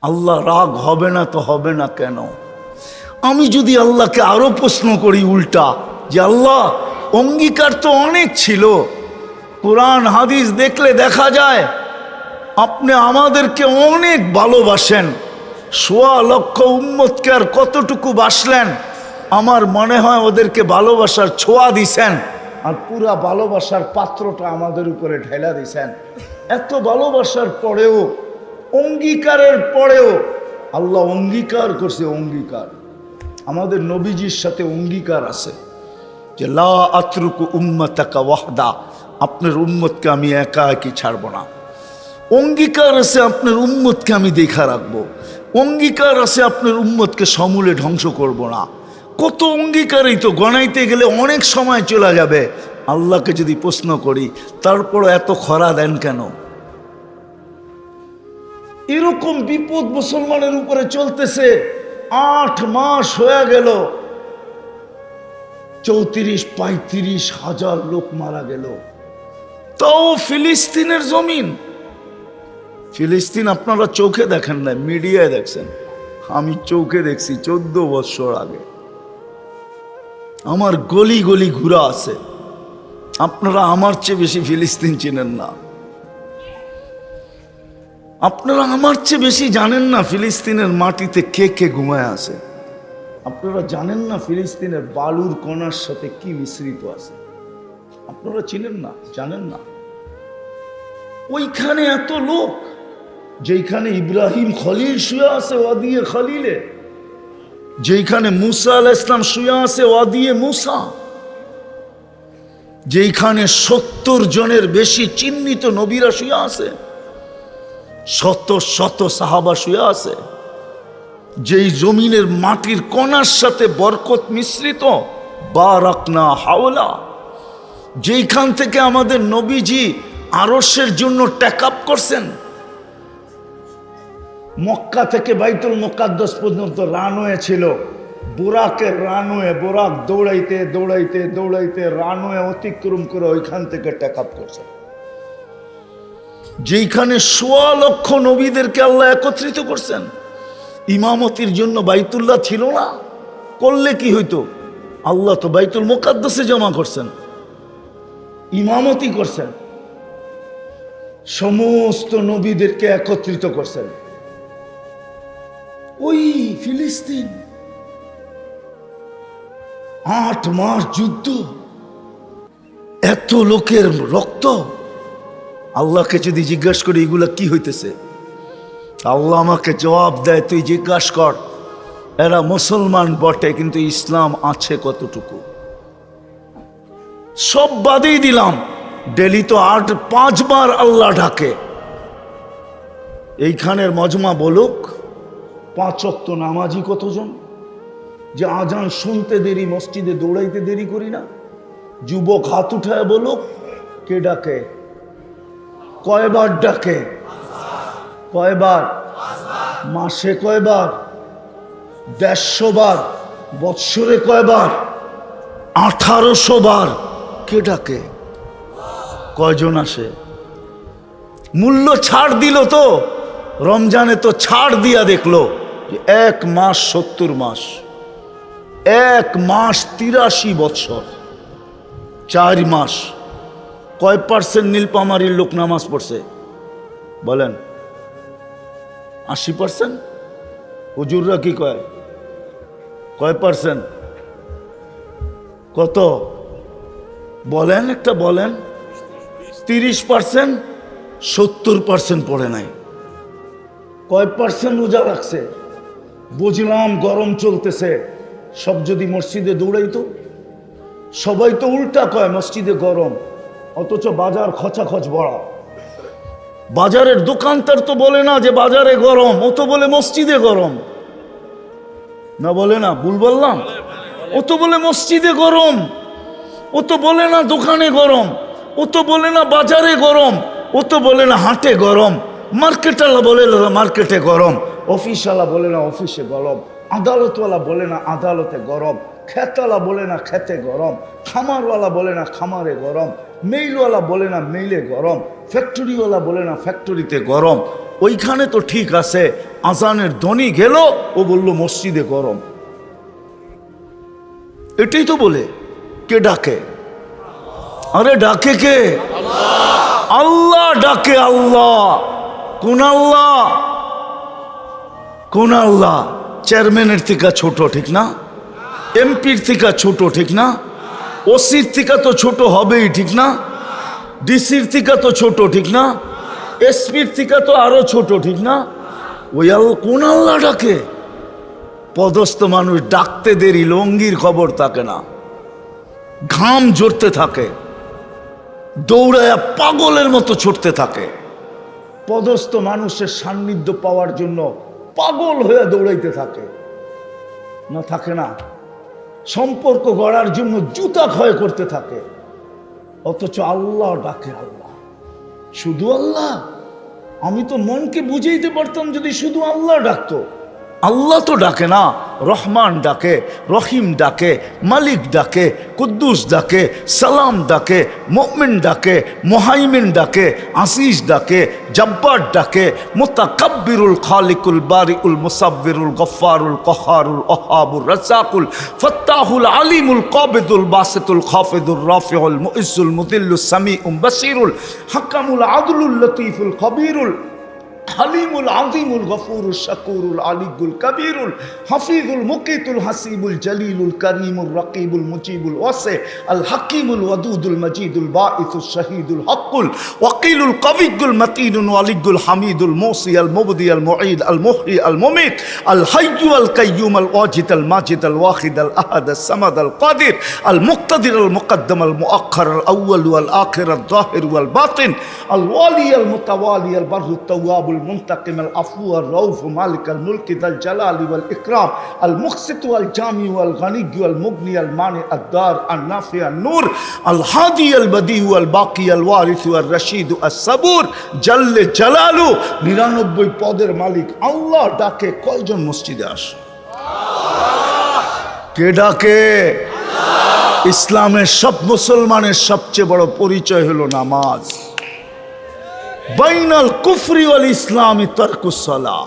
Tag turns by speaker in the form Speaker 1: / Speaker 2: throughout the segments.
Speaker 1: আল্লাহ রাগ হবে না তো হবে না কেন? আমি যদি আল্লাহকে আরো প্রশ্ন করি উল্টা, যে আল্লাহ অঙ্গীকার তো অনেক ছিল, কোরআন হাদিস দেখলে দেখা যায় আপনি আমাদেরকে অনেক ভালোবাসেন, ১.৫ লক্ষ উম্মতকে আর কতটুকু বাসলেন? আমার মনে হয় ওদেরকে ভালোবাসার ছোঁয়া দিছেন, আর পুরা ভালোবাসার পাত্রটা আমাদের উপরে ঢেলা দিছেন। এত ভালোবাসার পরেও, অঙ্গীকারের পরেও আল্লাহ অঙ্গীকার করছে। অঙ্গীকার আমাদের নবীজির সাথে অঙ্গীকার আছে যে লা আতরুকু উম্মাতাকা ওয়াহদা, আপনার উম্মতকে আমি একা একই ছাড়ব না। অঙ্গীকার আছে আপনার উম্মতকে আমি দেখা রাখবো। অঙ্গীকার আছে আপনার উম্মতকে সমূলে ধ্বংস করব না। কত অঙ্গীকারই তো গণাইতে গেলে অনেক সময় চলে যাবে। আল্লাহকে যদি প্রশ্ন করি, তারপর এত খরা দেন কেন? এরকম বিপদ মুসলমানের উপরে চলতেছে, 8 মাস হয়ে গেল, 34-35 হাজার লোক মারা গেল। তাও ফিলিস্তিনের জমিন। ফিলিস্তিন আপনারা চোখে দেখেন না, মিডিয়ায় দেখছেন, আমি চোখে দেখছি 14 বছর আগে। আমার গলি গলি ঘুরা আছে। আপনারা আমার চেয়ে বেশি ফিলিস্তিন চিনেন না, আপনারা আমার চেয়ে বেশি জানেন না ফিলিস্তিনের মাটিতে কে কে ঘুমায় আছে। আপনারা জানেন না ফিলিস্তিনের বালুর কণার সাথে কি মিশ্রিত আছে। আপনারা চিনেন না, জানেন না। ওইখানে এত লোক, যেখানে ইব্রাহিম খলিল শুয়ে আছে ওয়াদিয়ে খলিলে, যেখানে মুসা আলাইহিস সালাম শুয়ে আছে ওয়াদিয়ে মুসা, যেখানে 70 জনের বেশি চিহ্নিত নবীরা শুয়ে আছে, শত শত সাহাবা শুয়ে আছে, যেই জমিনের মাটির কণার সাথে বরকত মিশ্রিত, বারাকনা হাওলা, যেইখান থেকে আমাদের নবীজি আরশের জন্য টেকআপ করছেন। মক্কা থেকে বাইতুল মুকাদ্দাস পর্যন্ত রানওয়ে ছিল, বোরাকের রানওয়ে, বোরাক দৌড়াইতে দৌড়াইতে দৌড়াইতে রানওয়ে অতিক্রম করে ওইখান থেকে টেকআপ করছেন। যেইখানে ১.৫ লক্ষ নবীদেরকে আল্লাহ একত্রিত করছেন। ইমামতির জন্য বাইতুল্লাহ ছিল না, করলে কি হইতো? আল্লাহ তো বাইতুল মুকাদ্দাসে জমা করছেন, ইমামতি করছেন, সমস্ত নবীদেরকে একত্রিত করছেন। ওই ফিলিস্তিন 8 মাস যুদ্ধ, এত লোকের রক্ত। আল্লাহকে যদি জিজ্ঞাসা করি এগুলা কি হইতেছে, আল্লাহ আমাকে জবাব দেয়, তুই জিজ্ঞাসা কর, এরা মুসলমান বটে কিন্তু ইসলাম আছে কতটুকু। সব বাদেই দিলাম, ডেলি তো 5 বার আল্লাহ ডাকে। এইখানের মজমা বলুক 5 ওয়াক্ত নামাজি কতজন, যে আজান শুনতে দেরি মসজিদে দৌড়াইতে দেরি করি না। যুবক হাত উঠায় বলুক, কে ডাকে? কয়বার ডাকে? কয়বার? মাসে কয়বার? 150 বার। বৎসরে কয়বার? 1800 বার। কে ডাকে? কয়জন আসে? মূল্য ছাড় দিল তো, রমজানে তো ছাড় দিয়া দেখলো 1 মাস 70 মাস, 1 মাস 83 বৎসর, 4 মাস। কয় % নীলপামারির লোক নামাজ পড়ছে বলেন? 80%? হুজুররা কি কয়? কয় %? কত বলেন? একটা বলেন। 30%? 70% পড়ে নাই। কয় % রোজা রাখছে? বুঝলাম গরম চলতেছে, সব যদি মসজিদে দৌড়াইতো। সবাই তো উল্টা কয় মসজিদে গরম, অথচ বাজার খচাখচ বড়া। বাজারের দোকানদার তো বলে না যে বাজারে গরম, ও তো বলে মসজিদে গরম। না বলে না? ভুল বললাম? ও তো বলে মসজিদে গরম, ও তো বলে না দোকানে গরম, ও তো বলে না বাজারে গরম, ও তো বলে না হাটে গরম, মার্কেটওয়ালা বলে না মার্কেটে গরম, অফিসওয়ালা বলে না অফিসে গরম, আদালতওয়ালা বলে না আদালতে গরম, খেতওয়ালা বলে না খেতে গরম, খামারওয়ালা বলে না খামারে গরম, মেইলওয়ালা বলে না মেইলে গরম, ফ্যাক্টরিওয়ালা বলে না ফ্যাক্টরিতে গরম। ওইখানে তো ঠিক আছে, আজানের ধ্বনি গেল, ও বলল মসজিদে গরম। এটাই তো বলে। কে ডাকে? আরে ডাকে কে? আল্লাহ ডাকে। আল্লাহ। কোন আল্লাহ? কোন আল্লাহ? চেয়ারম্যানের থেকে ছোট, ঠিক না? এমপির থেকে ছোট, ঠিক না? ওসির থেকে তো ছোট হবেই, ঠিক না? ডিসির থেকে তো ছোট, ঠিক না? এসপির থেকে তো আরো ছোট, ঠিক না? ওই কোন আল্লাহ ডাকে? পদস্থ মানুষ ডাকতে দেরি, লঙ্গির খবর থাকে না, ঘাম ঝরতে থাকে, দৌড়ায় পাগলের মতো ছুটতে থাকে। পদস্থ মানুষের সান্নিধ্য পাওয়ার জন্য পাগল হয়ে দৌড়াইতে থাকে না? থাকে না? সম্পর্ক গড়ার জন্য জুতা ক্ষয় করতে থাকে। অথচ আল্লাহ ডাকে। আল্লাহ, শুধু আল্লাহ। আমি তো মনকে বুঝাইতে পারতাম যদি শুধু আল্লাহ ডাকতো। আল্লাহ তো ডাকে না, রহমান ডাকে, রহিম ডাকে, মালিক ডাকে, কুদ্দুস ডাকে, সালাম ডাকে, মুমিন ডাকে, মুহাইমিন ডাকে, আসিস ডাকে, জব্বার ডাকে, মুতাকাব্বিরুল খালিকুল বারিউল মুসাব্বিরুল গফফারুল কহারুল ওহাবুর রাজ্জাকুল ফাত্তাহুল আলিমুল কাবিদুল বাসিতুল খাফিদুর রাফিউল মুইজ্জুল মুদিল্লুস সামিউম বাসিরুল হাকামুল আদলুল লতীফুল খবীরুল হালিমুল আজিমুল গফুরুল শাকুরুল আলিগুল কবিরুল হাফিজুল মুকিতুল হাসিবুল জলিলুল করিমুল রকিবুল মুজিবুল ওয়াসি আল হাকিমুল ওয়াদুদুল মজিদুল বাঈসুল শহীদুল হকুল ওয়াকিলুল কবিয়ুল মতিনুল ওয়ালিগুল হামিদুল মুসি আল মুবদি আল মুঈদ আল মুহয়ি আল মুমিত আল হাইয়্যু আল কাইয়্যুম আল ওয়াজিদ আল মাজিদ আল ওয়াহিদ আল আহাদ আল সামাদ আল কাদির আল মুক্তাদির আল মুকদ্দম আল মুআখ্খার আল আউয়াল ওয়াল আখির আল যাহির ওয়াল বাতিন আল ওয়ালি আল মুতাওয়ালি আল বাররু তাওয়াবুল المنتقم العفو الرؤوف مالك الملك ذا الجلال والإكرام المقسط والجامع والغني والمغني المانع الدار النافع النور الهادي البديع الباقي الوارث والرشيد الصبور جل جلاله 99 পদের মালিক আল্লাহ ডাকে। কয়জন মসজিদে আসে? কে ডাকে? ইসলামের সব মুসলমানের সবচেয়ে বড় পরিচয় হলো নামাজ। বাইনাল কুফরি ওয়াল ইসলামি তারকুস সালাহ।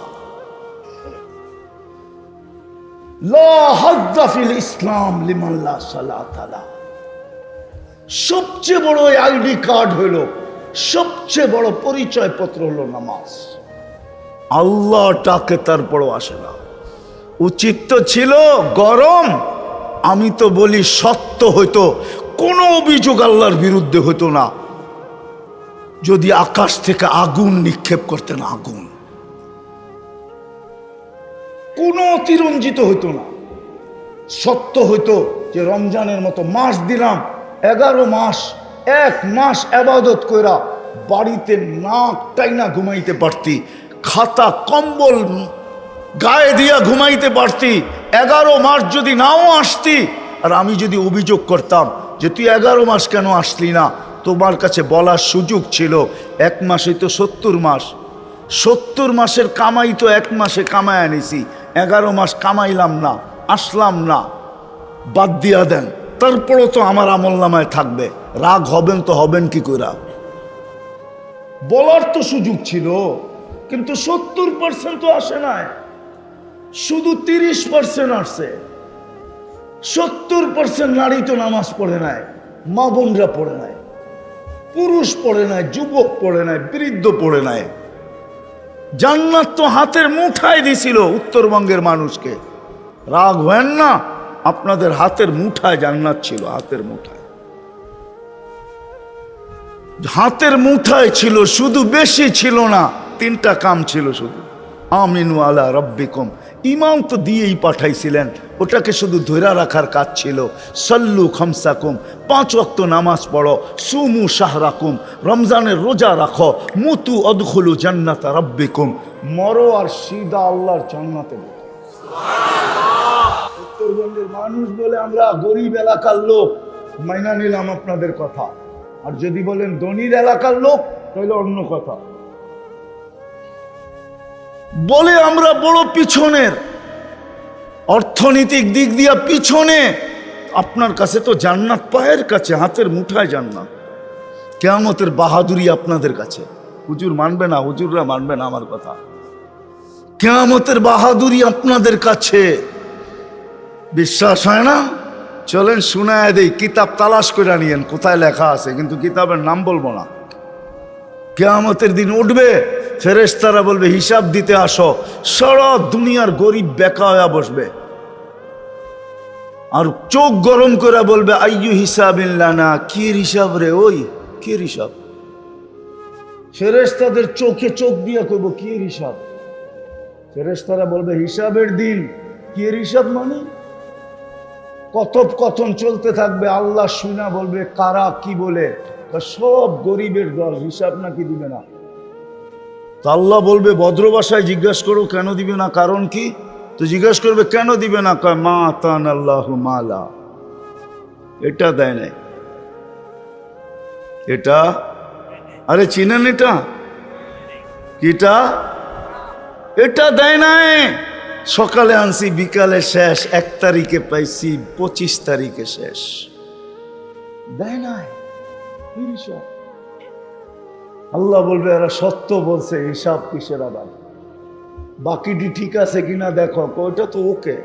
Speaker 1: লা হাজ্জা ফিল ইসলাম লিমান লা সালাতা লা। সবচেয়ে বড় আইডি কার্ড হলো, সবচেয়ে বড় পরিচয় পত্র হলো নামাজ। আল্লাহ ডাকে, তারপরও আসে না। উচিত তো ছিল গরম, আমি তো বলি সত্য হইতো, কোনো অভিযোগ আল্লাহর বিরুদ্ধে হইতো না যদি আকাশ থেকে আগুন নিক্ষেপ করতেন। আগুন কোনো অতিরঞ্জিত হইতো না। সত্য হইতো যে রমজানের মতো মাস দিলাম, 11 মাস, 1 মাস ইবাদত কইরা বাড়িতে নাক টাইনা ঘুমাইতে পারতি, খাতা কম্বল গায়ে দিয়া ঘুমাইতে পারতি। 11 মাস যদি নাও আসতি, আর আমি যদি অভিযোগ করতাম যে তুই 11 মাস কেন আসলি না, তোমার কাছে বলার সুযোগ ছিল 1 মাসে তো 70 মাস, 70 মাসের কামাই তো 1 মাসে কামায় আনিছি, 11 মাস কামাইলাম না, আসলাম না, বাদ দিয়া দেন, তারপরও তো আমার আমল নামায় থাকবে। রাগ হবেন তো হবেন কি করে? বলার তো সুযোগ ছিল, কিন্তু 70% তো আসে নাই, শুধু 30% আসছে। 70% নারী তো নামাজ পড়ে নাই, মা বোনরা পড়ে নাই, পুরুষ পড়ে নাই, যুবক পড়ে নাই, বৃদ্ধ পড়ে নাই। জান্নাত তো হাতের মুঠায় দিছিল উত্তরবঙ্গের মানুষকে। রাগ হয় না, আপনাদের হাতের মুঠায় জান্নাত ছিল, হাতের মুঠায়, হাতের মুঠায় ছিল, শুধু বেশি ছিল না। 3টা কাম ছিল শুধু, আমিনু আলা রাব্বিকুম, ইমাম তো দিয়েই পাঠাইছিলেন, ওটাকে শুধু ধৈরা রাখার কাজ ছিল। সল্লু খামসাকুম, 5 ওয়াক্ত নামাজ পড়ো, সুমু শাহরাকুম, রমজানের রোজা রাখো, মুতু অদখুলু জান্নাত রাব্বিকুম, মরো আর সিদা আল্লাহর জান্নাতে। উত্তরবঙ্গের মানুষ বলে আমরা গরিব এলাকার লোক, মাইনা নিলাম আপনাদের কথা। আর যদি বলেন ধনীর এলাকার লোক, তাহলে অন্য কথা। বলে আমরা বড় পিছনের, অর্থনৈতিক দিক দিয়া পিছনে। আপনার কাছে তো জান্নাত পায়ের কাছে, হাতের মুঠায় জান্নাত। কিয়ামতের বাহাদুরি আপনাদের কাছে। হুজুর মানবে না, হুজুররা মানবে না আমার কথা। কিয়ামতের বাহাদুরি আপনাদের কাছে। বিশ্বাস হয় না? চলেন শুনায় দেই, কিতাব তালাশ করে নিয়েন কোথায় লেখা আছে, কিন্তু কিতাবের নাম বলবো না। কিয়ামতের দিন উঠবে, ফেরেশতারা বলবে হিসাব দিতে আসো। সারা দুনিয়ার গরিব বেকা হয়ে বসবে, আর চোখ গরম করে বলবে আইয়ু হিসাবিল্লানা, কি হিসাব রে, ওই কি হিসাব। ফেরেশতাদের চোখে চোখ দিয়ে কইব কি হিসাব। ফেরেশতারা বলবে হিসাবের দিন। কি হিসাব মানে? কথোপকথন চলতে থাকবে, আল্লাহ শুনা বলবে কারা কি বলে, সব গরিবের দল, হিসাব নাকি দিবে না। তো আল্লাহ বলবে ভদ্র ভাষায় জিজ্ঞাসা করো কেন দিবে না, কারণ কি? তো জিজ্ঞাসা করবে কেন দিবে না, কয় মা আতান আল্লাহু মালা, এটা দেয় নাই, এটা, আরে চিনেন এটা, কিটা, এটা দেয় নাই। সকালে আনছি বিকালে শেষ, 1 তারিখে পাইছি 25 তারিখে শেষ, দেয় নাই। আল্লাহ বলবে এরা সত্য বলছে, হিসাব কিসের আবার, বাকিটি ঠিক আছে কিনা দেখো। ওইটা তো ওকে,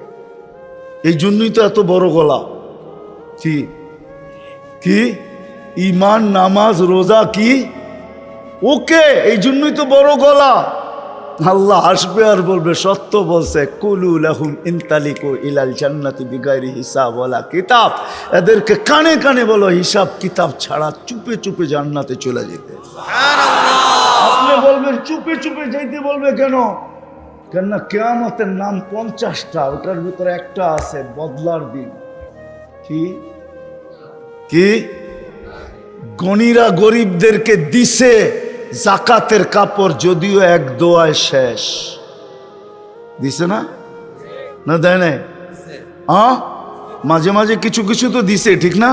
Speaker 1: এই জন্যই তো এত বড় গলা। কি কি ইমান নামাজ রোজা কি ওকে, এই জন্যই তো বড় গলা। আল্লাহ হাসবে আর বলবে সত্য বলছে, কুলু লাহুম ইনতালিকু ইলাল জান্নাতি বিগাইরি হিসাব ওয়ালা কিতাব, এদেরকে কানে কানে বলো হিসাব কিতাব ছাড়া চুপে চুপে জান্নাতে চলে যেতে। আপনি বলবেন চুপে চুপে যাইতে, বলবে কেন? কেননা কিয়ামতের নাম 50টা, ওটার ভিতরে একটা আছে বদলার দিন। কি কি গণিরা গরিবদেরকে দিছে জাকাতের কাপড়, যদিও এক দোয়ায় শেষ। দিছে না? না দেয় নাই? মাঝে মাঝে কিছু কিছু তো দিছে, ঠিক না?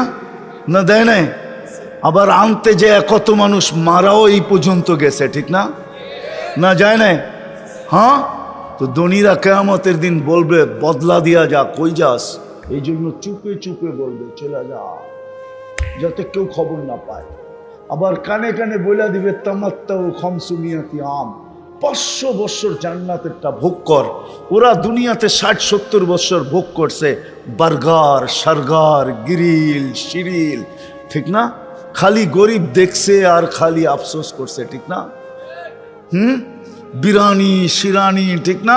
Speaker 1: না দেয় নাই? আবার আনতে যে কত মানুষ মারাও এই পর্যন্ত গেছে, ঠিক না? না যায় নাই? হ্যাঁ, তো ধনীরা কিয়ামতের দিন বলবে বদলা দিয়া যা, কই যাস? এই জন্য চুপে চুপে বলবে চলে যা, যাতে কেউ খবর না পায়। আবার কানে কানে বইলা দিবে তামাত্তাউ খামসুমিয়াতি আম, 500 বছর জান্নাতেরটা ভোগ কর। ওরা দুনিয়াতে 60-70 বছর ভোগ করছে, বার্গার সার্গার গিরিল শিরিল, ঠিক না? খালি গরিব দেখছে আর খালি আফসোস করছে, ঠিক না? বিরানি শিরানি, ঠিক না?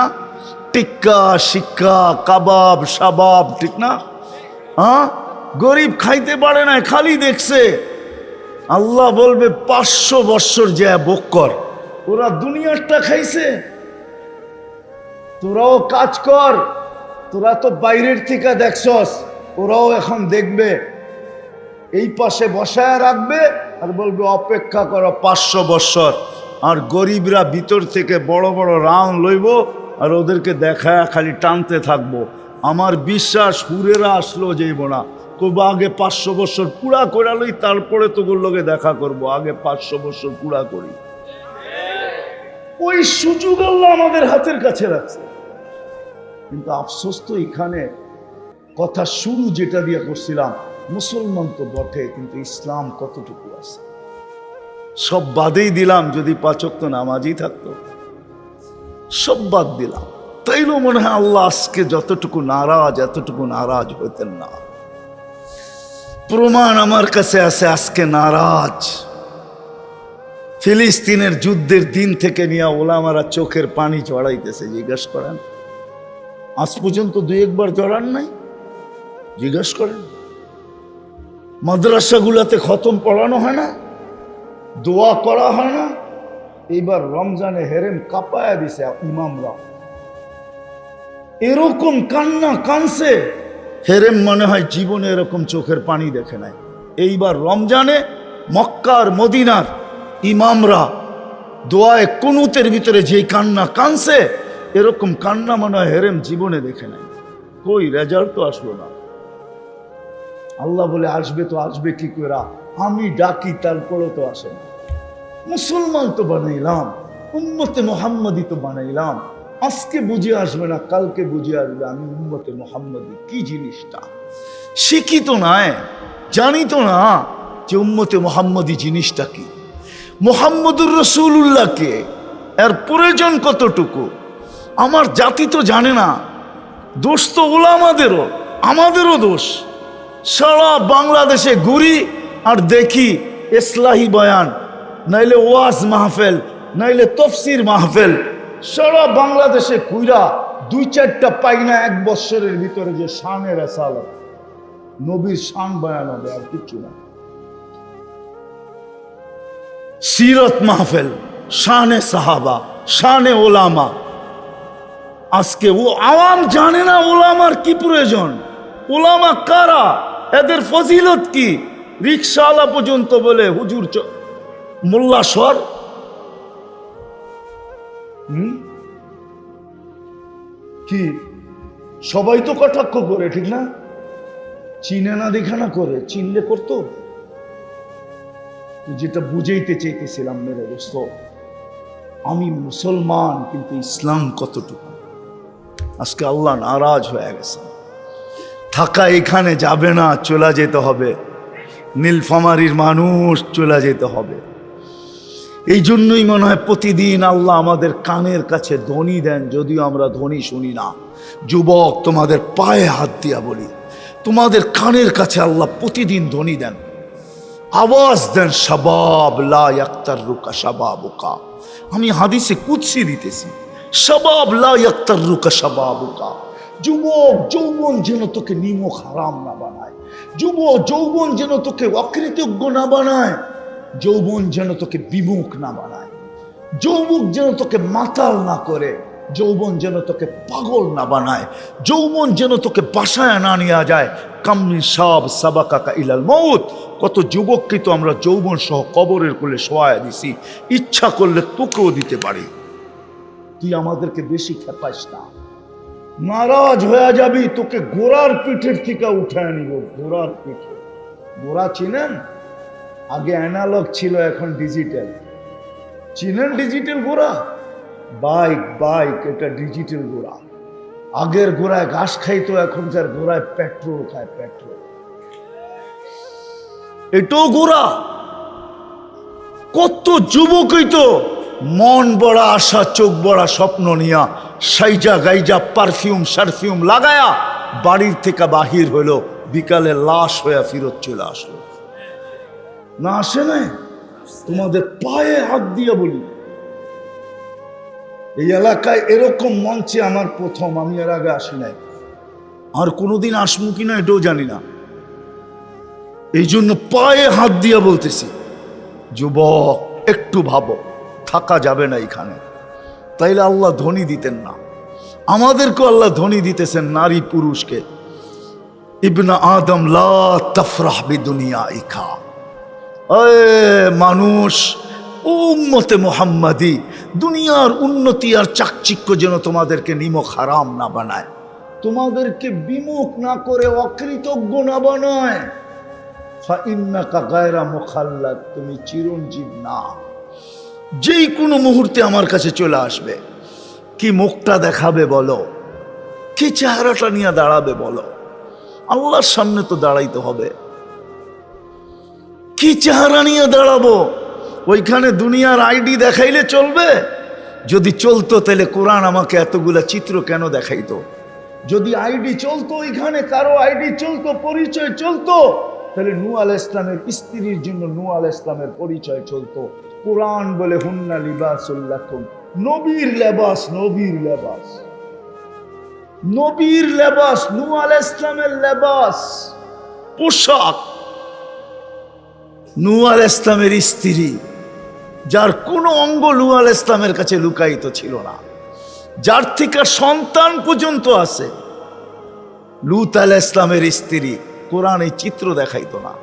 Speaker 1: টিক্কা শিক্কা কাবাব শাবাব, ঠিক না? গরিব খাইতে পারে না, খালি দেখছে। আল্লাহ বলবে 500 বছর যে ভোগ কর, ওরা দুনিয়ারটা খাইছে, তোরাও কাজ কর। তোরা তো বাইরের থেকে দেখছস, ওরাও এখন দেখবে, এই পাশে বসায় রাখবে আর বলবে অপেক্ষা করো 500 বছর। আর গরিবরা ভিতর থেকে বড় বড় রাউন্ড লইব আর ওদেরকে দেখায় খালি টানতে থাকবো। আমার বিশ্বাস হুরেরা আসলো যাইব না, কব আগে 500 বছর পুরা করে লই, তারপরে তোগুলোর লগে দেখা করব, আগে 500 বছর পুরা করি। ওই সুযোগ আল্লাহ আমাদের হাতের কাছে রাখছে। কিন্তু আফসোস তো এখানে, কথা শুরু যেটা দিয়ে করছিলাম, মুসলমান তো বটে, কিন্তু ইসলাম কতটুকু আছে? সব বাদেই দিলাম, যদি 5 ওয়াক্ত নামাজই থাকতো, সব বাদ দিলাম, তাইলেও মনে হয় আল্লাহ আজকে যতটুকু নারাজ, এতটুকু নারাজ হইতেন না। প্রমাণ আমার কাছে আছে আজকে নারাজ। ফিলিস্তিনের যুদ্ধের দিন থেকে নিয়ে ওলামারা চোখের পানি জড়াইতেছে। জিজ্ঞেস করেন, আজ পর্যন্ত 2-1 বার জড়ান নাই? জিজ্ঞেস করেন। মাদ্রাসাগুলাতে খতম পড়ানো হয় না, দোয়া করা হয় না? এইবার রমজানে হেরেম কাঁপায়া দিছে ইমামরা, এরকম কান্না কানছে, হেরেম মনে হয় জীবনে এরকম চোখের পানি দেখে নাই। এইবার রমজানে মক্কার মদিনার ইমামরা দোয়ায় কুনুতের ভিতরে যেই কান্না কানছে, এরকম কান্না মনে হয় হেরেম জীবনে দেখে নাই। কই রেজাল্ট তো আসলো না। আল্লাহ বলে আসবে, তো আসবে কি করে? আমি ডাকি তারপরে তো আসে না। মুসলমান তো বানাইলাম, উম্মতে মুহাম্মাদি তো বানাইলাম, আজকে বুঝে আসবে না, কালকে বুঝে আসবে আমি উম্মতে মুহাম্মাদি কি জিনিসটা। শিখি তো নাই, জানি তো না যে উম্মতে মুহাম্মাদি জিনিসটা কি। মুহাম্মদুর রাসূলুল্লাহকে এর প্রয়োজন কতটুকু আমার জাতি তো জানে না। দোষ তো ওলামাদেরও, আমাদেরও দোষ। সারা বাংলাদেশে ঘুরি আর দেখি ইসলাহি বয়ান, নাইলে ওয়াজ মাহফিল, নাইলে তফসির মাহফিল, সারা বাংলাদেশে কুইরা 2-4টা পাই না এক বৎসরের ভিতরে যে শানে রেসালত, নবীর শান বয়ান হবে, আর কিচ্ছু না। সিরত মাহফিল, শানে সাহাবা, শানে ওলামা। আজকে ও আওয়াম জানে না ওলামার কি প্রয়োজন, ওলামা কারা, এদের ফজিলত কি। রিকশাওয়ালা পর্যন্ত বলে হুজুর মোল্লা সর। কি সবাই তো কটাক্ষ করে, ঠিক না? চিনে না দেখা না করে, চিনলে করতো। যেটা বুঝাইতে চাইতেছিলাম মেরে দোস্ত, আমি মুসলমান কিন্তু ইসলাম কতটুকু। আজকে আল্লাহ নারাজ হয়ে গেছে। থাকা এখানে যাবে না, চলে যেতে হবে। নীলফামারীর মানুষ চলে যেতে হবে। এই জন্যই মনে হয় প্রতিদিন আল্লাহ আমাদের কানের কাছে ধ্বনি দেন, যদিও আমরা ধ্বনি শুনি না। যুবক, তোমাদের পায়ে হাত দিয়া বলি, তোমাদের কানের কাছে আল্লাহ প্রতিদিন ধ্বনি দেন, আওয়াজ দেন, শাবাব লা ইয়াক্তাররুকা শাবাবুকা। আমি হাদিসে কুদসি দিতেছি, শাবাব লা ইয়াক্তাররুকা শাবাবুকা। যুবক, যৌবন যেন তোকে নিমক হারাম না বানায়। যৌবন যেন তোকে অকৃতজ্ঞ না বানায়। যৌবন যেন তোকে বিমুখ না বানায়। যৌবন যেন তোকে মাতাল না করে। যৌবন যেন তোকে পাগল না বানায়। যৌবন যেন তোকে বাসায় না নিয়ে যায়। কাম্মিন সাব সাবাকাকা ইলাল মউত। কত যুবককে তো আমরা যৌবন সহ কবরের কোলে শোয়ায় দিছি, ইচ্ছা করলে তোকেও দিতে পারি। তুই আমাদেরকে বেশি খেপাইস না, নারাজ হয়ে যাবি। তোকে ঘোড়ার পিঠের থেকে উঠায় নিব, ঘোড়ার পিঠে। ঘোড়া চিনেন? আগে অ্যানালগ ছিল, এখন ডিজিটাল। চিনেন ডিজিটাল ঘোড়া? বাইক এটা ডিজিটাল ঘোড়া। আগের ঘোড়ায় ঘাস খাইতো, এখনকার ঘোড়ায় পেট্রোল খায়, পেট্রোল। এটাও ঘোড়া। কত যুবকই তো মন বড়া আশা, চোখ বড়া স্বপ্ন নিয়া সাইজা গাইজা পারফিউম লাগায়া বাড়ির থেকে বাহির হইল, বিকালে লাশ হইয়া ফিরত চলে আসলো। না আসে না? তোমাদের পায়ে হাত দিয়া বলি, এই এলাকায় এরকম মঞ্চে আমার প্রথম, আমি এর আগে আসি নাই, আর কোনোদিন আসবো কিনা এটাও জানি না। এই জন্য পায়ে হাত দিয়া বলতেছি, যুবক একটু ভাবো, থাকা যাবে না এখানে। তাইলে আল্লাহ ধনী দিতেন না? আমাদেরকে আল্লাহ ধনী দিতেছেন, নারী পুরুষকে। ইবনা আদম লা তাফরাহ বিদুনিয়াইকা। মানুষ, উম্মতে মুহাম্মাদি, দুনিয়ার উন্নতি আর চাকচিক্য যেন তোমাদেরকে নিমক হারাম না বানায়, তোমাদেরকে বিমুখ না করে অকৃতজ্ঞ না বানায়। ফাইন্নাকা গায়রা মুখাল্লাদ, তুমি চিরঞ্জীব না। যেই কোনো মুহূর্তে আমার কাছে চলে আসবে। কি মুখটা দেখাবে বলো, কি চেহারাটা নিয়ে দাঁড়াবে বলো? আল্লাহর সামনে তো দাঁড়াইতে হবে। কি চেহারা নিয়ে দাঁড়াবো? ওইখানে দুনিয়ার আইডি দেখাইলে চলবে? যদি চলতো তাহলে কোরআন আমাকে এতগুলা চিত্র কেন দেখাইতো? যদি আইডি চলতো, ওইখানে কারো আইডি চলতো, পরিচয় চলতো, তাহলে নূহ আলাইহিস ইসলামের স্ত্রীর জন্য নূহ আলাইহিস ইসলামের পরিচয় চলতো। কোরআন বলে হুন্না লিবাসুল লাকুম, নবীর লেবাস, নবীর লেবাস, নবীর লেবাস, নূহ আলাইহিস ইসলামের লেবাস, পোশাক। নূহ আলাইহিস ইসলামের স্ত্রী, যার কোনো অঙ্গ নূহ আলাইহিস ইসলামের কাছে লুকায়িত ছিল না, যার থেকে সন্তান পর্যন্ত আছে, লূত আলাইহিস ইসলামের স্ত্রী। কোরআন এই চিত্র দেখাইতো না।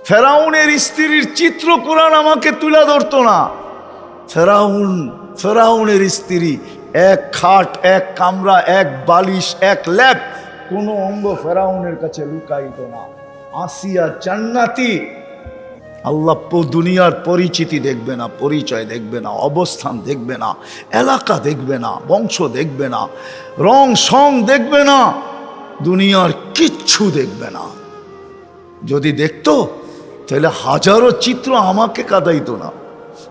Speaker 1: ফেরাউনের স্ত্রীর চিত্র কোরআন আমাকে তুলে ধরতো না। ফেরাউনের স্ত্রী, এক খাট, এক কামরা, এক বালিশ, এক ল্যাপ, কোনো অঙ্গ ফেরাউনের কাছে লুকাইত না। আসিয়া জান্নাতি। আল্লাহ দুনিয়ার পরিচিতি দেখবে না, পরিচয় দেখবে না, অবস্থান দেখবে না, এলাকা দেখবে না, বংশ দেখবে না, রং সং দেখবে না, দুনিয়ার কিচ্ছু দেখবে না। যদি দেখতো তাহলে হাজারো চিত্র আমাকে কাঁদাইতো না।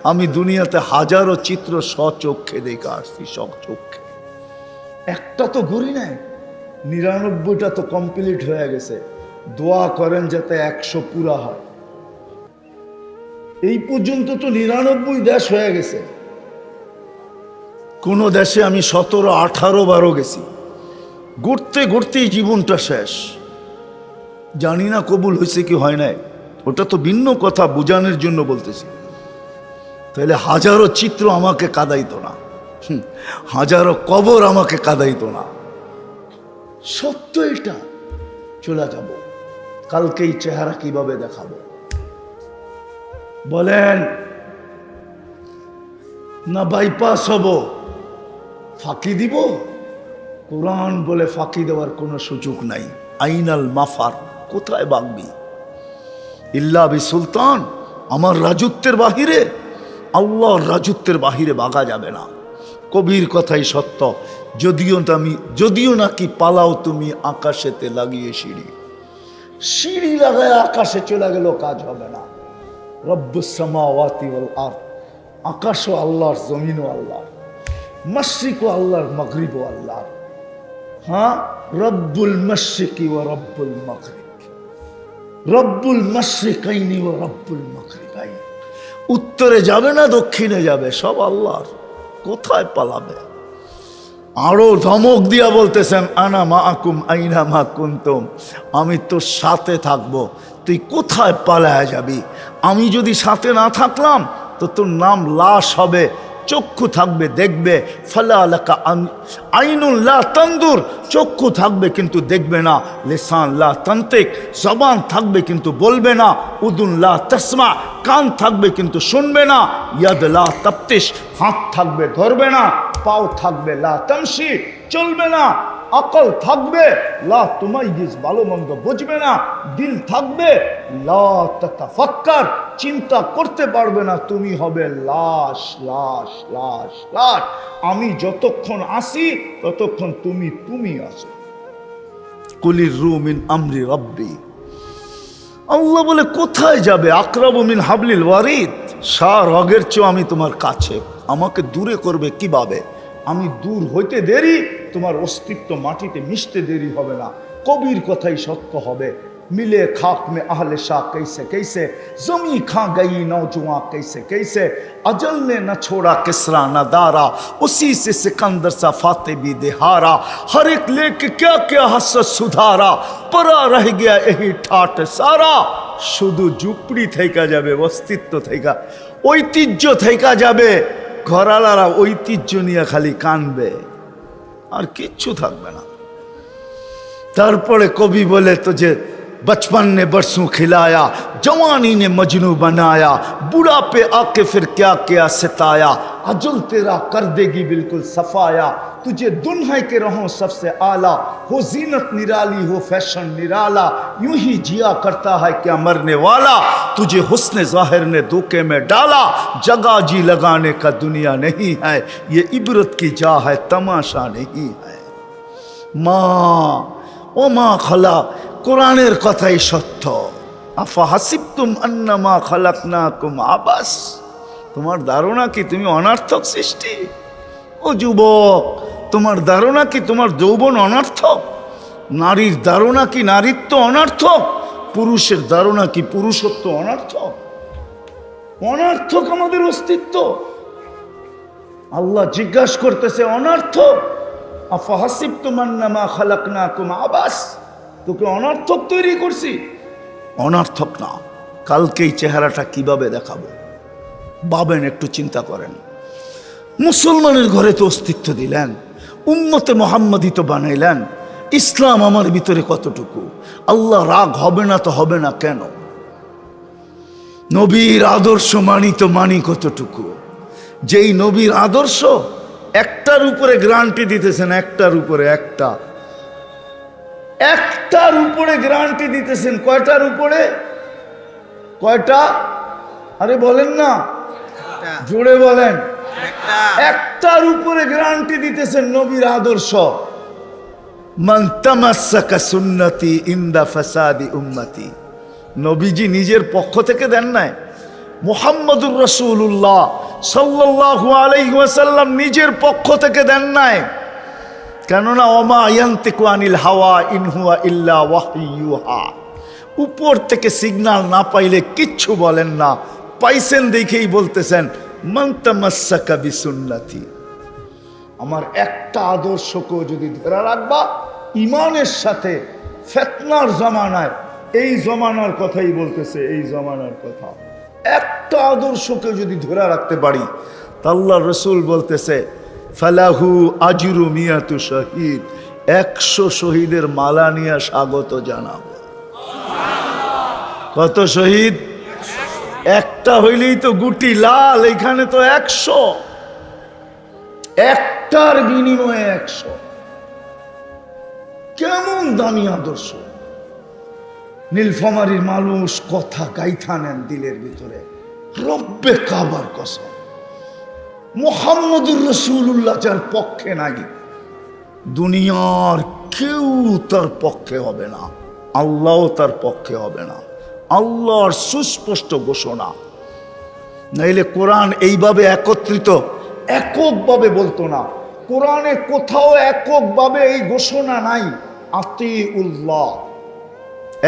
Speaker 1: আমি দুনিয়াতে হাজারো চিত্র স্বচক্ষে দেখে আসছি, স্বচক্ষে। একটা তো ঘুরি নাই, 99টা তো কমপ্লিট হয়ে গেছে। দোয়া করেন যাতে 100 পুরা হয়। এই পর্যন্ত তো 99 দেশ হয়ে গেছে। কোন দেশে আমি 17, 18 বারও গেছি। ঘুরতে ঘুরতেই জীবনটা শেষ। জানি না কবুল হয়েছে কি হয় নাই, ওটা তো ভিন্ন কথা, বোঝানোর জন্য বলতেছি। তাহলে হাজারো চিত্র আমাকে কাঁদাইতো না, হাজারো কবর আমাকে কাঁদাইতো না। সত্য এটা। চলে যাব, কালকেই চেহারা কিভাবে দেখাবো বলেন? না বাইপাস হব, ফাঁকি দিব? কোরআন বলে ফাঁকি দেওয়ার কোনো সুযোগ নাই। আইনাল মাফার, কোথায় বাগবি? ইল্লা বি সুলতান, আমার রাজত্বের বাহিরে, আল্লাহর রাজত্বের বাহিরে বাগা যাবে না। কবির কথাই সত্য। যদিও নাকি পালাও তুমি আকাশেতে লাগিয়ে সিঁড়ি, সিঁড়ি লাগায় আকাশে চলে গেল কাজ হবে না। রব্বুস সামাওয়াতি ওয়াল আরদ, আকাশও আল্লাহর, জমিনও আল্লাহর, মাশরিকও আল্লাহর, মাগরিবও আল্লাহর। হ্যাঁ, রব্বুল মাশরিকি ওয়া রব্বুল মাগরিব, রব্বুল মাশরিকাইনি ওয়া রব্বুল মাগরিবাইন। উত্তরে যাবে না দক্ষিণে যাবে, সব আল্লাহর। কোথায় পালাবে? আরো ধমক দিয়া বলতেছেন, আনা মাআকুম আইনা মা কুনতুম, আমি তোর সাথে থাকবো, তুই কোথায় পালায়া যাবি? আমি যদি সাথে না থাকলাম তো তোর নাম লাশ হবে। চক্ষু থাকবে দেখবে, ফালা লাকা আইনুন লা তানদুর, চক্ষু থাকবে কিন্তু দেখবে না। লিসান লা তানতিক, জবান থাকবে কিন্তু বলবে না। উদুন লা তাসমা, কান থাকবে কিন্তু শুনবে না। ইয়াদ লা তাফতিশ, হাত থাকবে ধরবে না। পাও থাকবে লা তামশি, চলবে না। আকল থাকবে লা তুমাইয়িজ, ভালো মন্দ বুঝবে না। দিল থাকবে লা তাতাফাক্কার, চিন্তা করতে পারবে না। তুমি হবে লাশ, লাশ, লাশ, লাশ। আমি যতক্ষণ আসি ততক্ষণ তুমি আসো। কুলির রূহ মিন আমরি রব্বি, আল্লাহ বলে কোথায় যাবে? আকরাবু মিন হাবলিল ওয়ারিদ, রগের চেয়েও আমি তোমার কাছে। আমাকে দূরে করবে কিভাবে? আমি দূর হইতে দেরি, তোমার অস্তিত্ব মাটিতে মিশতে দেরি হবে না। কবির কথাই সত্য হবে। मिले खाक में अहले शाह कैसे कैसे, जमी खा गई नौजुआ कैसे कैसे, अजल ने न छोड़ा किसरा न दारा, उसी से सिकंदर सा फाते भी देहारा, हर एक लेके क्या क्या हसरत सुधारा, परा रह गया यही ठाट सारा। शुधु झुपड़ी थेका जाबे, अस्तित्व थेका, ঐতিহ্য थेका जाबे। घरालारा ঐতিহ্য निये खाली कानबे, আর কিচ্ছু থাকবে না। তারপরে কবি বলে, तुझे बचपन ने बरसों खिलाया, जवानी ने मजनू बनाया, बुढ़ापे आके फिर क्या क्या सताया, अजल तेरा कर देगी बिल्कुल सफाया, तुझे दुन्हा के रहो सबसे आला, हो जीनत निराली हो फैशन निराला, यूं ही जिया करता है क्या मरने वाला, तुझे हुस्न जाहिर ने धोखे में डाला, जगह जी लगाने का दुनिया नहीं है, ये इबरत की जा है तमाशा नहीं है। माँ ओ माँ खला, কোরআনের কথাই সত্য। আফা হাসিবতুম আন্নামা খালাকনাকুম আবাস, তোমার ধারণা কি তুমি অনর্থক সৃষ্টি? ও যুবক, তোমার ধারণা কি তোমার যৌবন অনর্থক? নারীর ধারণা কি নারীত্ব অনর্থক? পুরুষের ধারণা কি পুরুষত্ব অনর্থক? অনর্থক আমাদের অস্তিত্ব। আল্লাহ জিজ্ঞাসা করতেছে অনর্থক। আফা হাসিবতুম আন্নামা খালাকনাকুম আবাস, তোকে অনর্থক তৈরি করছি? অনর্থক না। কালকে এই চেহারাটা কিভাবে দেখাবো ভাবেন, একটু চিন্তা করেন। মুসলমানের ঘরে তো অস্তিত্ব দিলেন, উম্মতে মুহাম্মাদি তো বানাইলেন, ইসলাম আমার ভিতরে কতটুকু? আল্লাহ রাগ হবে না তো হবে না কেন? নবীর আদর্শ মানি তো মানি কতটুকু? যেই নবীর আদর্শ একটার উপরে গ্যারান্টি দিতেছেন, একটার উপরে একটার উপরে গ্যারান্টি দিতেছেন। কয়টার উপরে? কয়টা? আরে বলেন না, জোরে বলেন। একটার উপরে গ্যারান্টি দিতেছেন, নবীর আদর্শ। মান তামাসসাকা সুন্নতি ইনদা ফাসাদি উম্মতি। নবীজি নিজের পক্ষ থেকে দেন নাই, মুহাম্মদুর রাসূলুল্লাহ সাল্লাল্লাহু আলাইহি ওয়াসাল্লাম নিজের পক্ষ থেকে দেন নাই। কেননা ওমা ইয়ান্তিকু আনিল হাওয়া ইন হুয়া ইল্লা ওয়াহয়ু ইউহা, উপর থেকে সিগন্যাল না পাইলে কিচ্ছু বলেন না, পাইছেন দেখেই বলতেছেন মান তামাসসাকা বিসুন্নতি, আমার একটা আদর্শকেও যদি ধরে রাখবা ইমানের সাথে, ফিতনার জামানায়, এই জমানার কথাই বলতেছে, এই জমানার কথা, একটা আদর্শকে যদি ধরে রাখতে পারি তা আল্লাহর রাসূল বলতেছে ফালাহু আজরু মিয়াতু শহীদ, 100 শহীদের মালা নিয়ে স্বাগত জানাবো। কত শহীদ? একটা হইলেই তো গুটি লাল, এখানে তো 100, একটার বিনিময়ে 100। কেমন দামি আদর্শ! নীলফামারীর মানুষ কথা গাইথা নেন দিলের ভিতরে, রব্বে কাবার কসম, মুহাম্মদুর রাসূলুল্লাহ যার পক্ষে নাই, দুনিয়ার কেউ তার পক্ষে হবে না, আল্লাহও তার পক্ষে হবে না। আল্লাহর সুস্পষ্ট ঘোষণা। নাইলে কোরআন এইভাবে একত্রিত এককভাবে বলতো না। কোরআনে কোথাও এককভাবে এই ঘোষণা নাই আতিউল্লাহ,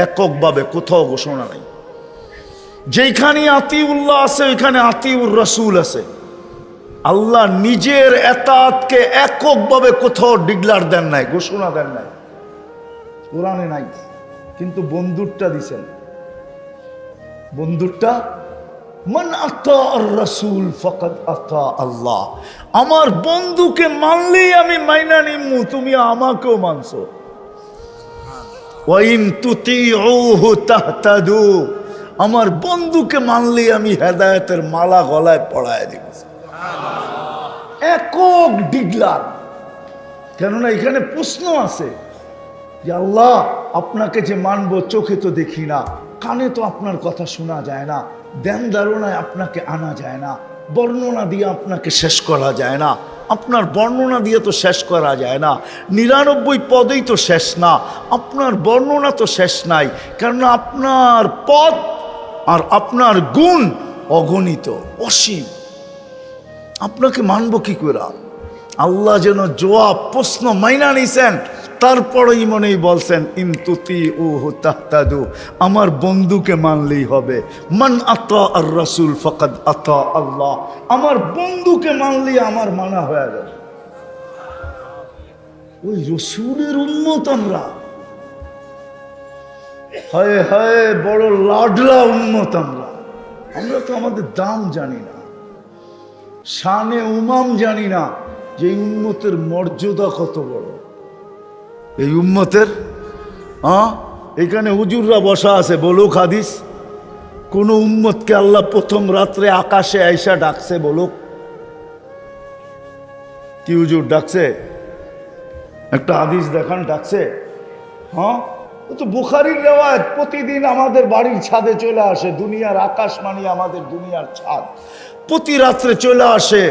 Speaker 1: এককভাবে কোথাও ঘোষণা নাই। যেখানে আতিউল্লাহ আছে ওইখানে আতিউর রাসূল আছে। আল্লাহ নিজের এতাআতকে এককভাবে কোথাও ডিক্লার দেন নাই, ঘোষণা দেন নাই, কোরআনে নাই। কিন্তু বন্ধুরটা দিছেন, বন্ধুরটা মান আতা আর রাসূল ফাকাদ আতা আল্লাহ, আমার বন্ধুকে মানলেই আমি মাইনা নিমু, তুমি আমাকেও মানছো। ওয়া ইন তুতিউহু তাহতাদু, আমার বন্ধুকে মানলেই আমি হেদায়েতের মালা গলায় পরায় দিব। একক ডিগলার। কেননা এখানে প্রশ্ন আছে যে আল্লাহ আপনাকে যে মানবো, চোখে তো দেখি না, কানে তো আপনার কথা শোনা যায় না, ধ্যান ধারণায় আপনাকে আনা যায় না, বর্ণনা দিয়ে আপনাকে শেষ করা যায় না, আপনার বর্ণনা দিয়ে তো শেষ করা যায় না, 99 পদেই তো শেষ না, আপনার বর্ণনা তো শেষ নাই, কারণ আপনার পদ আর আপনার গুণ অগণিত, অসীম। আপনাকে মানব কি করে? আল্লাহ যেন জবাব প্রশ্ন মাইনা নিছেন, তারপরেই মনেই বলছেন ইনতুতিউহু তাহতাদু, আমার বন্ধুকে মানলেই হবে। মান আতা আর রাসূল ফাকাদ আতা আল্লাহ, আমার বন্ধুকে মানলেই আমার মানা হয়ে গেল। ওই রাসূলের উম্মত আমরা, হায় হায় বড় লাডলা উম্মত আমরা। আমরা তো আমাদের দাম জানি না, শানে উমাম জানি না যে এই উম্মতের মর্যাদা কত বড়। এই উম্মতের এখানে হুজুররা বসা আছে, বলুক হাদিস কোন উম্মতকে আল্লাহ প্রথম রাত্রে আকাশে আইসা ডাকছে? বলুক কি হুজুর ডাকছে? একটা হাদিস দেখান ডাকছে? ও তো বুখারীর রিওয়ায়াত। প্রতিদিন আমাদের বাড়ির ছাদে চলে আসে, দুনিয়ার আকাশ মানে আমাদের দুনিয়ার ছাদ, প্রতি রাত্রে চলে আসে,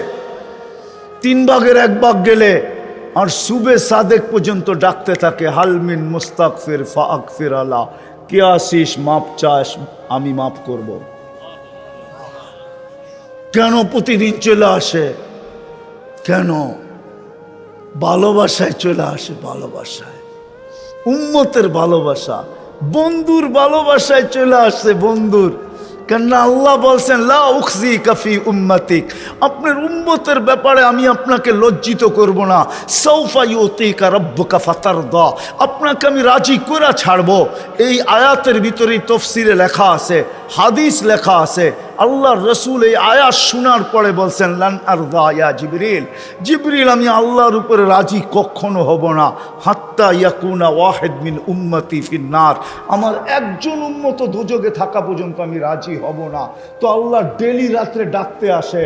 Speaker 1: 3 ভাগের 1 ভাগ গেলে আর সুবে সাদেক পর্যন্ত ডাকতে থাকে, হালমিন মুস্তাগফির ফাগফির আলা, কে আসিস মাপ চাস আমি মাফ করব। কেন প্রতিদিন চলে আসে? কেন? ভালোবাসায় চলে আসে, ভালোবাসায়, উম্মতের ভালোবাসা, বন্ধুর ভালোবাসায় চলে আসে, বন্ধুর। কেননা আল্লাহ বলছেন লা উখজিকা ফি উম্মতিক, আপনার উম্মতের ব্যাপারে আমি আপনাকে লজ্জিত করব না। সাউফা ইউতিকা রাব্বুকা ফাতারদা, আপনাকে আমি রাজি করে ছাড়বো। এই আয়াতের ভিতরেই তাফসীরে লেখা আছে, হাদিস লেখা আছে। আল্লাহর রাসূল এই আয়াত শোনার পরে বলছেন লান আরদা ইয়া জিবরিল, জিবরিল আমি আল্লাহর উপরে রাজি কখনো হব না, হাত্তা ইয়াকুনা ওয়াহিদ মিন উম্মতি ফিন্নার, আমার একজন উম্মত দোজখে থাকা পর্যন্ত আমি রাজি হব না। তো আল্লাহ ডেলি রাত্রে ডাকতে আসে,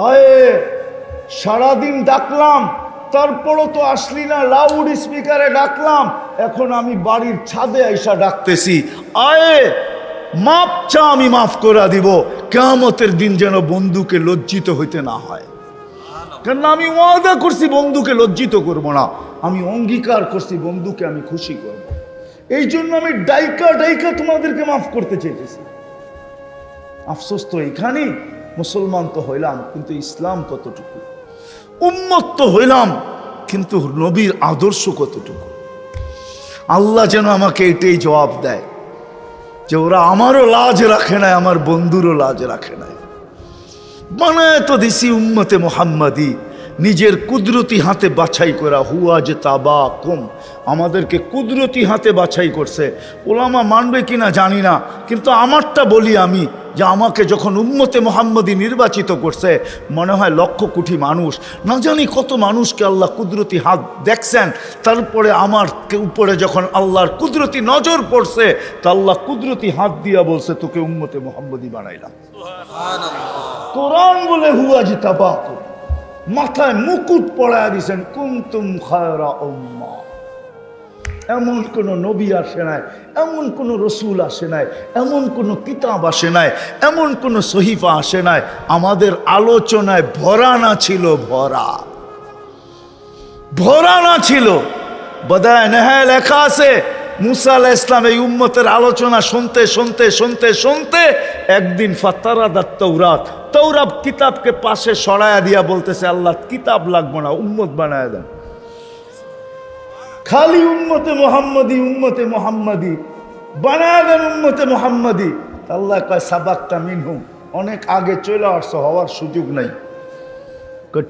Speaker 1: আয়ে সারাদিন ডাকলাম তারপরও তো আসলি না, লাউড স্পিকারে ডাকলাম, এখন আমি বাড়ির ছাদে আইসা ডাকতেছি, আয়ে মাপ চা আমি মাফ করে দিব। কিয়ামতের দিন যেন বন্ধুকে লজ্জিত হইতে না হয়। কেন আমি ওয়াদা করছি বন্ধুকে লজ্জিত করব না, আমি অঙ্গীকার করছি বন্ধুকে আমি খুশি করব। এই জন্য আমি ডাইকা ডাইকা তোমাদেরকে মাফ করতে চেয়েছি। আফসোস তো এখানেই, মুসলমান তো হইলাম কিন্তু ইসলাম কতটুকু, উম্মত তো হইলাম কিন্তু নবীর আদর্শ কতটুকু। আল্লাহ যেন আমাকে এটাই জবাব দেয় যে ওরা আমারও লাজ রাখে নাই, আমার বন্ধুরও লাজ রাখে নাই। বানায় তো দিছি উম্মতে মুহাম্মাদি, নিজের কুদরতি হাতে বাছাই করা, হুয়া যে তাবা কুম, আমাদেরকে কুদরতি হাতে বাছাই করছে। ওলামা মানবে কিনা জানি না, কিন্তু আমারটা বলি আমি, যে আমাকে যখন উম্মতে মুহাম্মাদি নির্বাচিত করছে, মনে হয় লক্ষ কোটি মানুষ, না জানি কত মানুষকে আল্লাহ কুদরতি হাত দেখছেন। তারপরে আমার উপরে যখন আল্লাহর কুদরতি নজর পড়ছে, তা আল্লাহ কুদরতি হাত দিয়া বলছে তোকে উম্মতে মুহাম্মাদি বানাইলাম। কোরআন বলে হুয়া যে তাবা কুম, মাথায় মুকুট পড়ায় দিয়েছেন কুনতুম খায়রা উম্মাহ। এমন কোন নবী আসে নাই, এমন কোন রসুল আসে নাই, এমন কোন কিতাব আসে নাই, এমন কোন সহিফা আসে নাই আমাদের আলোচনায় ভরা না ছিল, ভরা না ছিল। বদায় নেহায় লেখা আছে মুসা আলাইহিস সালাম এই উম্মতের আলোচনা শুনতে শুনতে শুনতে শুনতে একদিন ফাতারাদাত তাওরাত, তাওরাত কিতাবকে পাশে সরায়া দিয়া বলতেছে আল্লাহ কিতাব লাগবে না, উম্মত বানায় দেন, খালি উম্মতে মুহাম্মাদি, উম্মতে মুহাম্মাদি বানায় দেন, উম্মতে মুহাম্মাদি। আল্লাহ কয় সাবাক্তা মিনহুম, অনেক আগে চলে আসছো, হওয়ার সুযোগ নাই।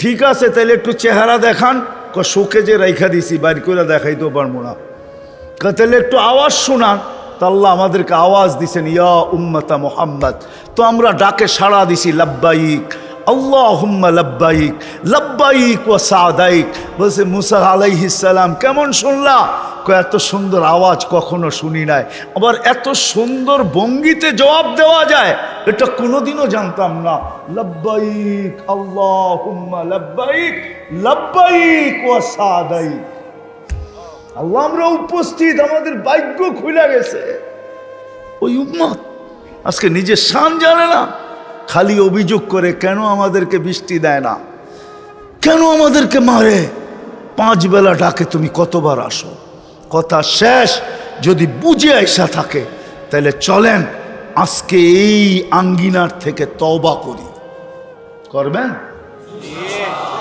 Speaker 1: ঠিক আছে তাহলে একটু চেহারা দেখান, শোকে যে রাইখা দিছি বাইর করে দেখাইতেও পারবো না, তাহলে একটু আওয়াজ শোনান। তা আল্লাহ আমাদেরকে আওয়াজ দিছেন ইয়া উম্মতা মুহাম্মদ। তো আমরা ডাকে সাড়া দিছি লাব্বাইক আল্লাহুম্মা লাব্বাইক লাব্বাইক ওয়া সাদাইক। বলছে মুসা আলাইহিস সালাম কেমন শুনলা? এত সুন্দর আওয়াজ কখনো শুনি নাই, আবার এত সুন্দর ভঙ্গিতে জবাব দেওয়া যায় এটা কোনোদিনও জানতাম না। লাব্বাইক আল্লাহুম্মা লাব্বাইক লাব্বাইক ওয়া সাদাইক। আল্লাহ আমরা উপস্থিত, আমাদের ভাগ্য খুলে গেছে। ওই উম্মত আজকে নিজের শান জানে না, খালি অভিযোগ করে কেন আমাদেরকে বৃষ্টি দেয় না, কেন আমাদেরকে মারে, 5 বেলা ডাকে তুমি কতবার আসো। কথা শেষ, যদি বুঝে আইসা থাকে তাহলে চলেন আজকে এই আঙ্গিনার থেকে তওবা করি। করবেন?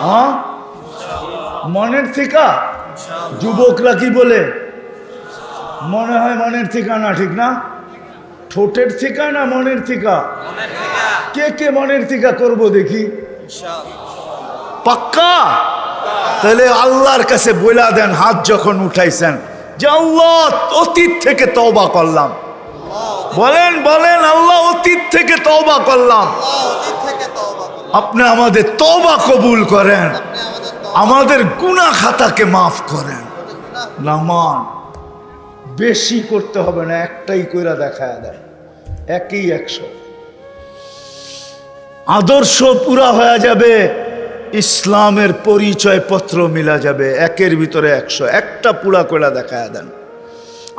Speaker 1: হ্যাঁ, মনের থেকে। যুবকরা কি বলে? মনে হয় মনের থেকে না, ঠিক না? ঠোঁটের থেকে না মনের থেকে? কে কে মনের থেকে করবো দেখি? পাক্কা? তাহলে আল্লাহর কাছে বইলা দেন, হাত যখন উঠাইছেন যে আল্লাহ অতীত থেকে তওবা করলাম, বলেন বলেন আল্লাহ অতীত থেকে তওবা করলাম, আপনি আমাদের তওবা কবুল করেন, আমাদের গুনাহ খাতাকে মাফ করেন। নামান বেশি করতে হবে না, একটাই কইরা দেখায় দেয়, একই 100। আদর্শ পুরা হয়ে যাবে, ইসলামের পরিচয় পত্র মিলা যাবে, 1-এর ভিতরে 100, একটা পুরা কইরা দেখায় দেন।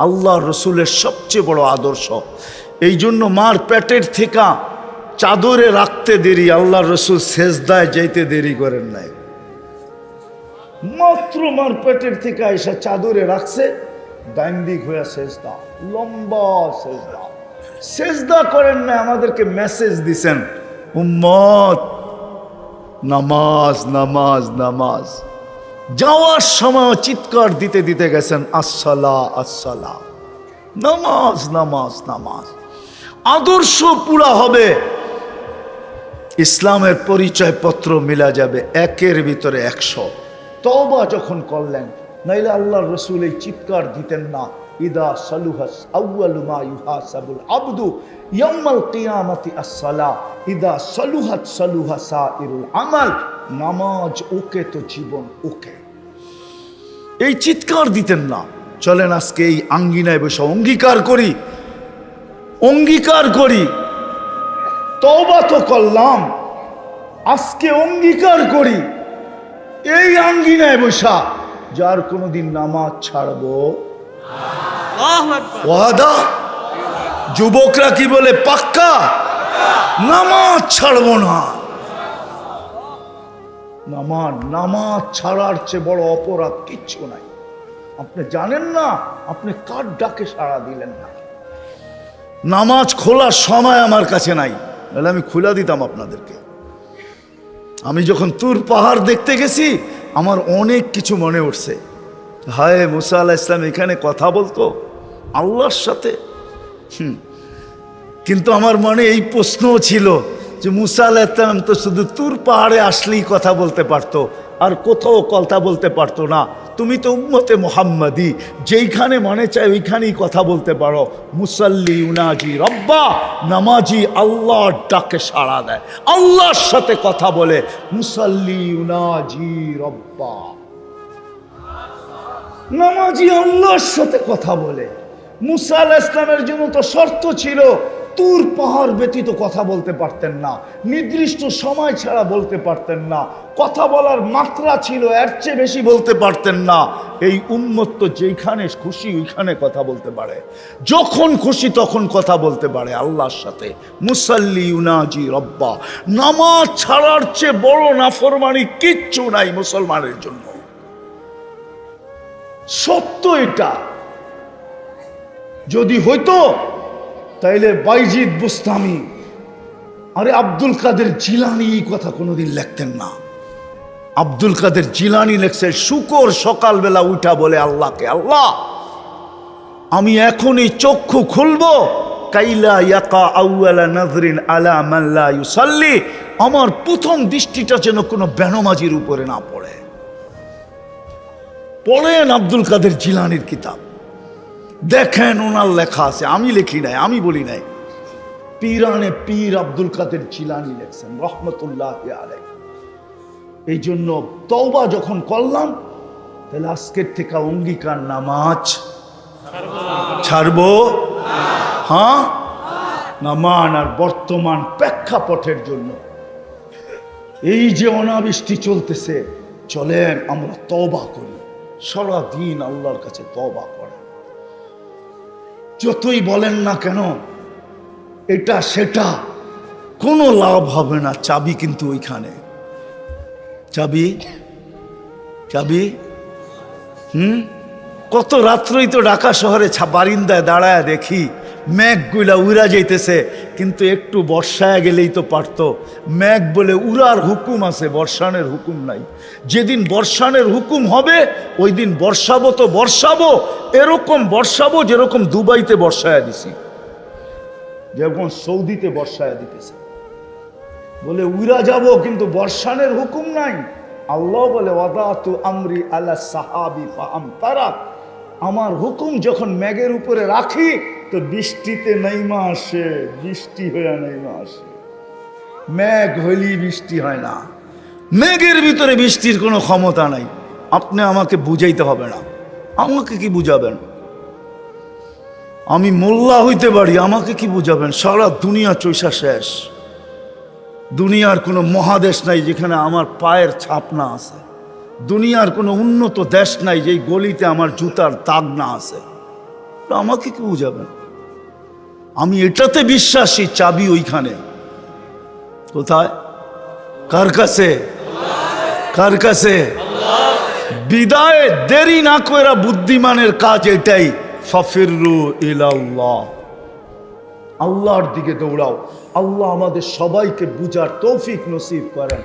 Speaker 1: আল্লাহ রসুলের সবচেয়ে বড় আদর্শ। এই জন্য মার পেটের থেকে চাদরে রাখতে দেরি, আল্লাহ রসুল সেজদায় যাইতে দেরি করেন নাই। মাত্র মার পেটের থেকে আইসা চাদরে রাখছে, ডাইন দিক হইয়া সেজদা, লম্বা সেজদা, সেজদা করেন না। আমাদেরকে মেসেজ দিছেন উম্মত নামাজ নামাজ নামাজ। যাওয়ার সময় চিৎকার দিতে দিতে গেছেন আসসালা আসসালা, নামাজ নামাজ নামাজ। আদর্শ পুরা হবে, ইসলামের পরিচয় পত্র মিলা যাবে, 1-এর ভিতরে 100। তওবা যখন করলেন, নাইলে আল্লাহর রাসূল এই চিৎকার দিতেন না, ইদা সালুহাস আউয়ালু মা ইউহাসাবুল আবদু ইয়াউমাল কিয়ামাতি আসসালা, ইদা সালুহাত সালুহা সাইরুল আমাল। নামাজ ওকে তো জীবন ওকে। এই চিৎকার দিতেন না। চলেন আজকে এই আঙ্গিনায় বসে অঙ্গীকার করি, অঙ্গীকার করি, তওবা তো করলাম, আজকে অঙ্গীকার করি এই আঙ্গিনায় বসা যার কোনোদিন নামাজ ছাড়বো। ওয়াদা? যুবকরা কি বলে? পাক্কা নামাজ ছাড়বো না। নামাজ ছাড়ার চেয়ে বড় অপরাধ কিচ্ছু নাই। আপনি জানেন না আপনি কার ডাকে সাড়া দিলেন না। নামাজ খোলার সময় আমার কাছে নাই, নাহলে আমি খুলে দিতাম আপনাদেরকে। আমি যখন তুর পাহাড় দেখতে গেছি আমার অনেক কিছু মনে উঠছে। হায়, মুসা আলাইহিস সালাম এখানে কথা বলতো আল্লাহর সাথে। কিন্তু আমার মনে এই প্রশ্নও ছিল যে মুসা আলাইহিস সালাম তো শুধু তুর পাহাড়ে আসলেই কথা বলতে পারতো, আর কোথাও কথা বলতে পারতো না। তুমি তো উম্মতে মুহাম্মাদি, যেইখানে মনে চায় ওইখানেই কথা বলতে পারো। মুসাল্লি উনাজি রব্বা, নামাজি আল্লাহর ডাকে সাড়া দেয়, আল্লাহর সাথে কথা বলে। মুসাল্লি উনাজি রব্বা, নামাজি আল্লাহর সাথে কথা বলে। মুসা আলাইহিস সালামের জন্য তো শর্ত ছিল তুর পাহাড় ব্যতীত কথা বলতে পারতেন না, নির্দিষ্ট সময় ছাড়া বলতে পারতেন না, কথা বলার মাত্রা ছিল এর চেয়ে বেশি বলতে পারতেন না। এই উম্মত তো যেখানে খুশি ওইখানে কথা বলতে পারে, যখন খুশি তখন কথা বলতে পারে আল্লাহর সাথে। মুসাল্লি উনাজি রব্বা, নামাজ ছাড়ার চেয়ে বড় নাফরমানি কিচ্ছু নাই মুসলমানের জন্য। সত্য এটা। যদি হইতো তাইলে বাইজিদ বুস্তামি, আরে আব্দুল কাদের জিলানি এই কথা কোনোদিন লিখতেন না। আব্দুল কাদের জিলানি লেখছে, শুকর সকালবেলা উঠা বলে আল্লাহকে, আল্লাহ আমি এখনই চক্ষু খুলবো, কাইলা ইয়াকা আউয়ালা নাজরিন আলা মান লা ইউসাল্লি, আমার প্রথম দৃষ্টিটা যেন কোনো বেনমাজির উপরে না পড়ে। পড়েন আব্দুল কাদের জিলানির কিতাব, দেখেন ওনার লেখা আছে, আমি লিখি নাই, আমি বলি নাই। পীরানে পীর আব্দুল কাদের জিলানি লেখছেন রহমতুল্লাহি আলাইহি। এই জন্য তওবা যখন করলাম, তাহলে আজকের থেকে অঙ্গীকার, নামাজ ছাড়বো, হ্যাঁ নামান। আর বর্তমান প্রেক্ষাপটের জন্য এই যে অনাবৃষ্টি চলতেছে, চলেন আমরা তওবা করি, সারাদিন আল্লাহর কাছে তওবা করেন। যতই বলেন না কেন এটা সেটা, কোনো লাভ হবে না। চাবি কিন্তু ওইখানে, চাবি চাবি। কত রাত্রই তো ঢাকা শহরে বারিন্দায় দাঁড়ায় দেখি মেঘগুলা উড়া যাইতেছে, কিন্তু একটু বর্ষায় গেলেই তো পারতো। মেঘ বলে উড়ার হুকুম আছে, বর্ষানের হুকুম নাই। যেদিন বর্ষানের হুকুম হবে ওই দিন বর্ষাবো তো বর্ষাবো, এরকম বর্ষাবো যেরকম দুবাইতে বর্ষায় দিছি, যেরকম সৌদিতে বর্ষায় দিতেছে। বলে উড়া যাব, কিন্তু বর্ষানের হুকুম নাই। আল্লাহ বলে ওয়াদাতু আমরি আলা সাহাবি ফাআমতারা, আমার হুকুম যখন মেঘের উপরে রাখি তো বৃষ্টিতে নাইমা আসে, বৃষ্টি হয়ে নাইমা আসে। মেঘ হইলেই বৃষ্টি হয় না, মেঘের ভিতরে বৃষ্টির কোনো ক্ষমতা নাই। আপনি আমাকে বুঝাইতে হবে না, আমাকে কি বুঝাবেন? আমি মোল্লা হইতে পারি, আমাকে কি বুঝাবেন? সারা দুনিয়া চৈষা শেষ। দুনিয়ার কোনো মহাদেশ নাই যেখানে আমার পায়ের ছাপ না আছে। দুনিয়ার কোনো উন্নত দেশ নাই যেই গলিতে আমার জুতার দাগ না আছে। আমাকে কি বুঝাবেন? আমি এটাতে বিশ্বাসী, চাবি ওইখানে। কোথায়? কার কাছে? কার কাছে? বিদায় দেরি না কইরা বুদ্ধিমানের কাজ এটাই, ফাফিরু ইলাল্লাহ, আল্লাহর দিকে দৌড়াও। আল্লাহ আমাদের সবাইকে বুঝার তৌফিক নসিব করেন।